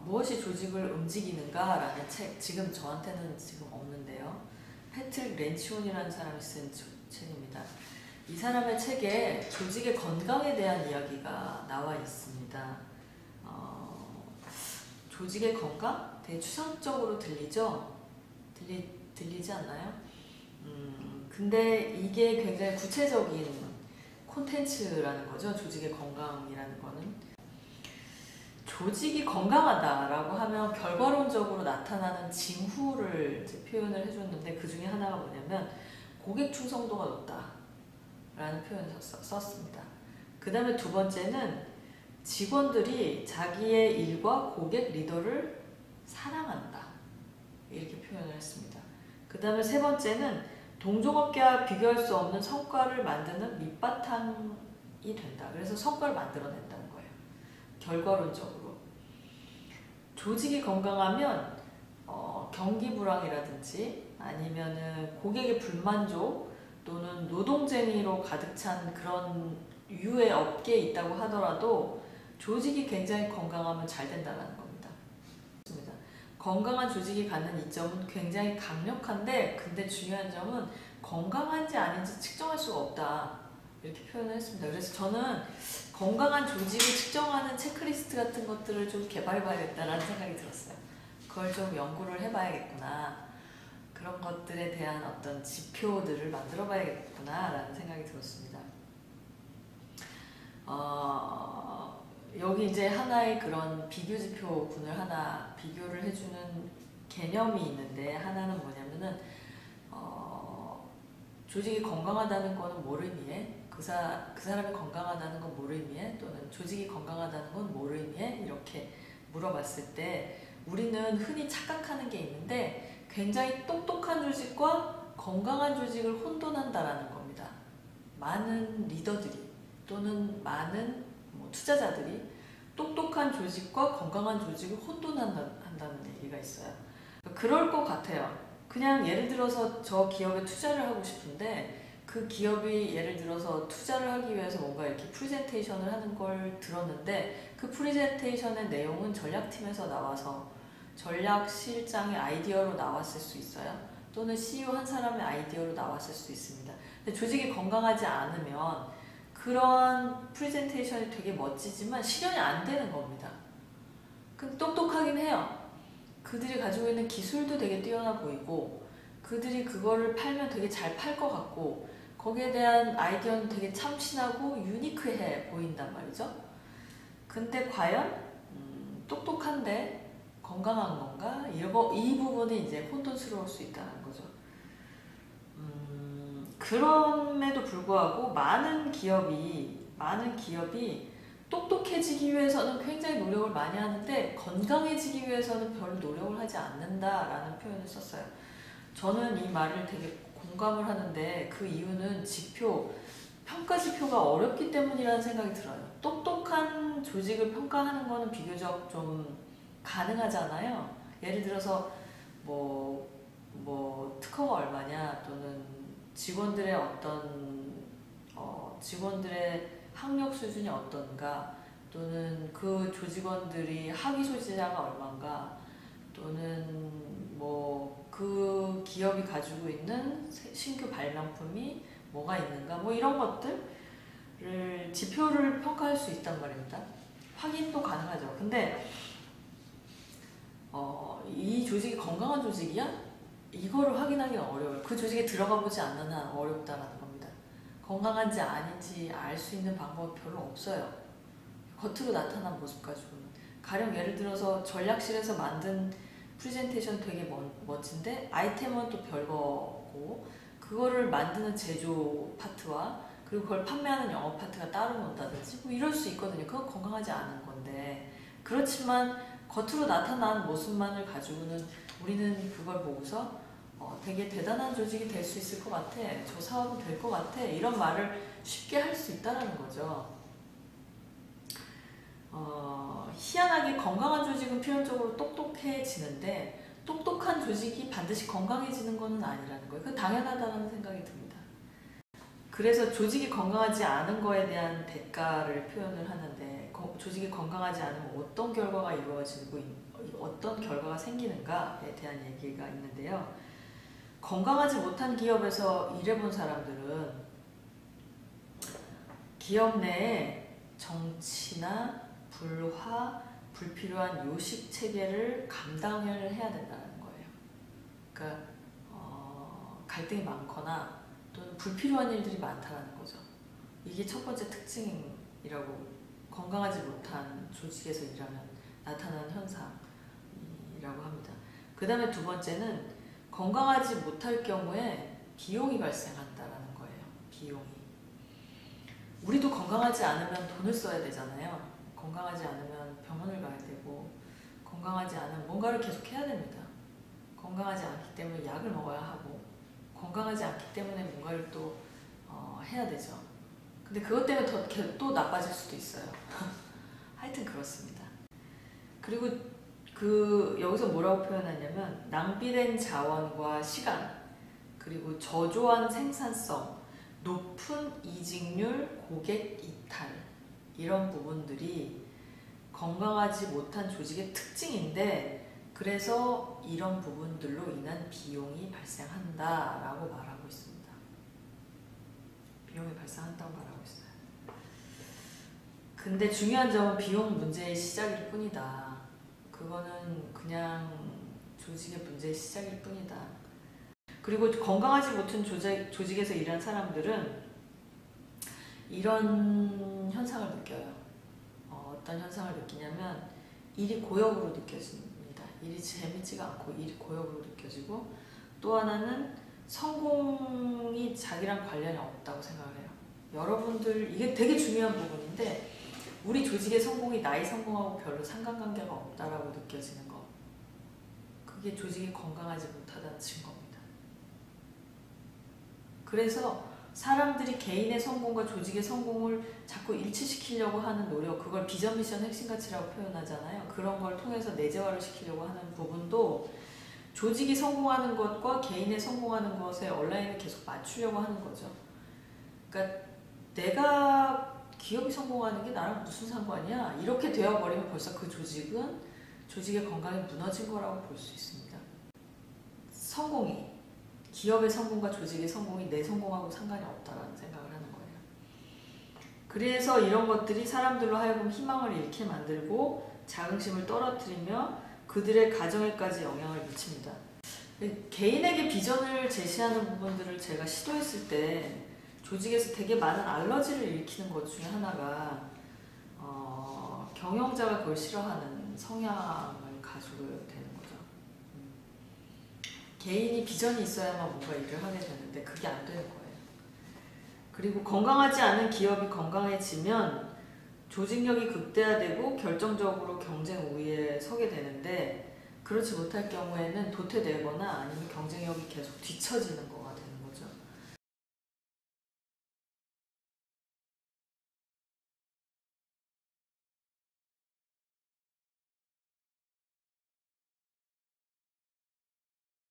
무엇이 조직을 움직이는가라는 책, 지금 저한테는 지금 없는데요. 패트릭 렌치온이라는 사람이 쓴 책입니다. 이 사람의 책에 조직의 건강에 대한 이야기가 나와 있습니다. 조직의 건강? 되게 추상적으로 들리죠? 들리지 않나요? 근데 이게 굉장히 구체적인 콘텐츠라는 거죠. 조직의 건강이라는 거는. 조직이 건강하다라고 하면 결과론적으로 나타나는 징후를 표현을 해줬는데 그 중에 하나가 뭐냐면 고객 충성도가 높다라는 표현을 썼습니다. 그 다음에 두 번째는 직원들이 자기의 일과 고객 리더를 사랑한다 이렇게 표현을 했습니다. 그 다음에 세 번째는 동종업계와 비교할 수 없는 성과를 만드는 밑바탕이 된다. 그래서 성과를 만들어낸다는 거예요. 결과론적으로. 조직이 건강하면 경기 불황이라든지 아니면은 고객의 불만족 또는 노동쟁이로 가득 찬 그런 유의 업계에 있다고 하더라도 조직이 굉장히 건강하면 잘 된다는 겁니다. 건강한 조직이 갖는 이점은 굉장히 강력한데 근데 중요한 점은 건강한지 아닌지 측정할 수가 없다 이렇게 표현을 했습니다. 그래서 저는 건강한 조직을 측정하는 체크리스트 같은 것들을 좀 개발해봐야겠다라는 생각이 들었어요. 그걸 좀 연구를 해봐야겠구나. 그런 것들에 대한 어떤 지표들을 만들어봐야겠구나 라는 생각이 들었습니다. 여기 이제 하나의 그런 비교 지표군을 하나 비교를 해주는 개념이 있는데 하나는 뭐냐면은 조직이 건강하다는 거는 뭘 의미해? 그 사람이 건강하다는 건 뭘 의미해? 또는 조직이 건강하다는 건 뭘 의미해? 이렇게 물어봤을 때 우리는 흔히 착각하는 게 있는데 굉장히 똑똑한 조직과 건강한 조직을 혼돈한다라는 겁니다. 많은 리더들이 또는 많은 투자자들이 똑똑한 조직과 건강한 조직을 혼돈한다는 얘기가 있어요. 그럴 것 같아요. 그냥 예를 들어서 저 기업에 투자를 하고 싶은데 그 기업이 예를 들어서 투자를 하기 위해서 뭔가 이렇게 프레젠테이션을 하는 걸 들었는데 그 프레젠테이션의 내용은 전략팀에서 나와서 전략실장의 아이디어로 나왔을 수 있어요. 또는 CEO 한 사람의 아이디어로 나왔을 수 있습니다. 근데 조직이 건강하지 않으면 그런 프레젠테이션이 되게 멋지지만 실현이 안 되는 겁니다. 근데 똑똑하긴 해요. 그들이 가지고 있는 기술도 되게 뛰어나 보이고 그들이 그거를 팔면 되게 잘 팔 것 같고 거기에 대한 아이디어는 되게 참신하고 유니크해 보인단 말이죠. 근데 과연 똑똑한데 건강한 건가? 이 부분이 이제 혼돈스러울 수 있다는 거죠. 그럼에도 불구하고 많은 기업이 똑똑해지기 위해서는 굉장히 노력을 많이 하는데 건강해지기 위해서는 별로 노력을 하지 않는다라는 표현을 썼어요. 저는 이 말을 되게 공감을 하는데 그 이유는 평가 지표가 어렵기 때문이라는 생각이 들어요. 똑똑한 조직을 평가하는 거는 비교적 좀 가능하잖아요. 예를 들어서 특허가 얼마냐 또는 직원들의 직원들의 학력 수준이 어떤가 또는 그 조직원들이 학위 소지자가 얼마인가 또는 그 기업이 가지고 있는 신규 발명품이 뭐가 있는가 이런 것들을 지표를 평가할 수 있단 말입니다. 확인도 가능하죠. 근데 이 조직이 건강한 조직이야? 이거를 확인하기는 어려워요. 그 조직에 들어가 보지 않는 한 어렵다는 겁니다. 건강한지 아닌지 알 수 있는 방법이 별로 없어요. 겉으로 나타난 모습 가지고는. 가령 예를 들어서 전략실에서 만든 프레젠테이션 되게 멋진데 아이템은 또 별거고 그거를 만드는 제조 파트와 그리고 그걸 판매하는 영업 파트가 따로 논다든지 이럴 수 있거든요. 그건 건강하지 않은 건데 그렇지만 겉으로 나타난 모습만을 가지고는 우리는 그걸 보고서 되게 대단한 조직이 될 수 있을 것 같아. 저 사업은 될 것 같아. 이런 말을 쉽게 할 수 있다는 거죠. 희한하게 건강한 조직은 필연적으로 똑똑해지는데 똑똑한 조직이 반드시 건강해지는 것은 아니라는 거예요. 그건 당연하다는 생각이 듭니다. 그래서 조직이 건강하지 않은 거에 대한 대가를 표현을 하는데 조직이 건강하지 않으면 어떤 결과가 이루어지고 어떤 결과가 생기는가에 대한 얘기가 있는데요. 건강하지 못한 기업에서 일해본 사람들은 기업 내에 정치나 불화, 불필요한 요식 체계를 감당을 해야 된다는 거예요. 그러니까 갈등이 많거나 또는 불필요한 일들이 많다는 거죠. 이게 첫 번째 특징이라고, 건강하지 못한 조직에서 일하면 나타나는 현상이라고 합니다. 그 다음에 두 번째는 건강하지 못할 경우에 비용이 발생한다는 거예요. 비용이. 우리도 건강하지 않으면 돈을 써야 되잖아요. 건강하지 않으면 병원을 가야 되고, 건강하지 않으면 뭔가를 계속 해야 됩니다. 건강하지 않기 때문에 약을 먹어야 하고, 건강하지 않기 때문에 뭔가를 또 해야 되죠. 근데 그것 때문에 또 나빠질 수도 있어요. 하여튼 그렇습니다. 그리고 여기서 뭐라고 표현하냐면, 낭비된 자원과 시간, 그리고 저조한 생산성, 높은 이직률, 고객 이탈, 이런 부분들이 건강하지 못한 조직의 특징인데, 그래서 이런 부분들로 인한 비용이 발생한다라고 말하고 있습니다. 비용이 발생한다고 말하고 있어요. 근데 중요한 점은 비용 문제의 시작일 뿐이다. 그거는 그냥 조직의 문제의 시작일 뿐이다. 그리고 건강하지 못한 조직에서 일하는 사람들은 이런 현상을 느껴요. 어떤 현상을 느끼냐면, 일이 고역으로 느껴집니다. 일이 재밌지가 않고 일이 고역으로 느껴지고, 또 하나는 성공이 자기랑 관련이 없다고 생각을 해요. 여러분들, 이게 되게 중요한 부분인데, 우리 조직의 성공이 나의 성공하고 별로 상관관계가 없다라고 느껴지는 거, 그게 조직이 건강하지 못하다는 증거입니다. 그래서 사람들이 개인의 성공과 조직의 성공을 자꾸 일치시키려고 하는 노력, 그걸 비전 미션 핵심 가치라고 표현하잖아요. 그런 걸 통해서 내재화를 시키려고 하는 부분도 조직이 성공하는 것과 개인의 성공하는 것에 온라인을 계속 맞추려고 하는 거죠. 그러니까 내가 기업이 성공하는 게 나랑 무슨 상관이야? 이렇게 되어버리면 벌써 그 조직은 조직의 건강이 무너진 거라고 볼 수 있습니다. 기업의 성공과 조직의 성공이 내 성공하고 상관이 없다라는 생각을 하는 거예요. 그래서 이런 것들이 사람들로 하여금 희망을 잃게 만들고 자긍심을 떨어뜨리며 그들의 가정에까지 영향을 미칩니다. 개인에게 비전을 제시하는 부분들을 제가 시도했을 때 조직에서 되게 많은 알러지를 일으키는 것 중에 하나가 경영자가 그걸 싫어하는 성향을 가지고 되는 거죠. 개인이 비전이 있어야만 뭔가 일을 하게 되는데 그게 안 되는 거예요. 그리고 건강하지 않은 기업이 건강해지면 조직력이 극대화되고 결정적으로 경쟁 우위에 서게 되는데, 그렇지 못할 경우에는 도태되거나 아니면 경쟁력이 계속 뒤처지는 것